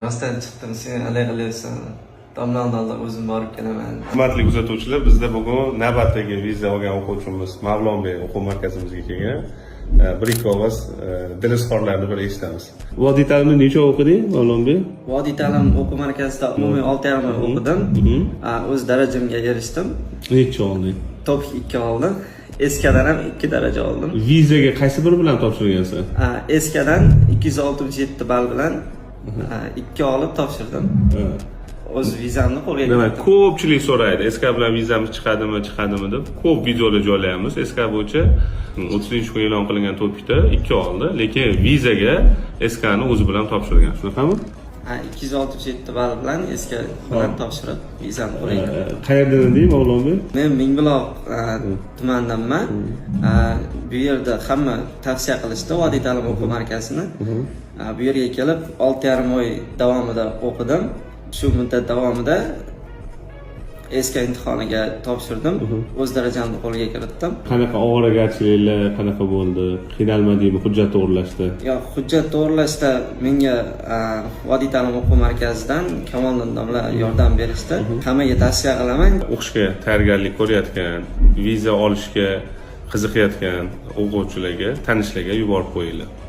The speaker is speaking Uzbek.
Rostdan chiqdim, sen alay qilyapsan. Domlaning oldida o'zim borib kelaman. Hurmatli kuzatuvchilar, bizda bugun navbatdagi viza olgan o'quvchimiz Mavlonbek o'quv markazimizga kelgan. Bir-ikki ovoz dilizxorlarni bir eshitamiz. Vodiy ta'limni necha o'qiding, Mavlonbek? Vodiy ta'lim o'quv markazida umumiy 6,5 oy o'qidim. O'z darajamga erishdim. Necha olding? Top 2 oldim. Eskadan ham 2 daraja oldim. Vizaga qaysi biri bilan topshirgansan? Eskadan 267 ball bilan 2 olib topshirdim. O'z vizamni qo'lga Demak, kiritdim. ko'pchilik so'raydi, SK bilan vizamiz chiqadimi deb. Ko'p videolar joylaymiz. SK bo'yicha 30-kun e'lon qilingan topikda 2 oldi, lekin vizaga SKni o'zi bilan topshirgan. Shunaqami? 267 ball bilan eska bilan topshirib vizamni qo'lga kiritdim. Qayerdan eding, Mavlonbek? Men Mingbuloq tumanidanman. Bu yerda hamma tavsiya qilishdi Vodiy ta'lim o'quv markazini. Bu yerga kelib 6,5 oy davomida o'qidim. Shu muddat davomida eska imtihoniga topshirdim. O'z darajamni qo'lga kiritdim. Qanaqa ovoragarchiliklar qanaqa bo'ldi? Qiynalmadingmi hujjat to'g'rilashda? Yo'q, hujjat to'g'rilashda menga Vodiy ta'lim o'quv markazidan Kamoliddin domla yordam berishdi. Hammaga tavsiya qilaman. O'qishga tayyorgarlik ko'rayotgan, viza olishga qiziqayotgan o'quvchilarga, tanishlarga yuborib qo'yinglar.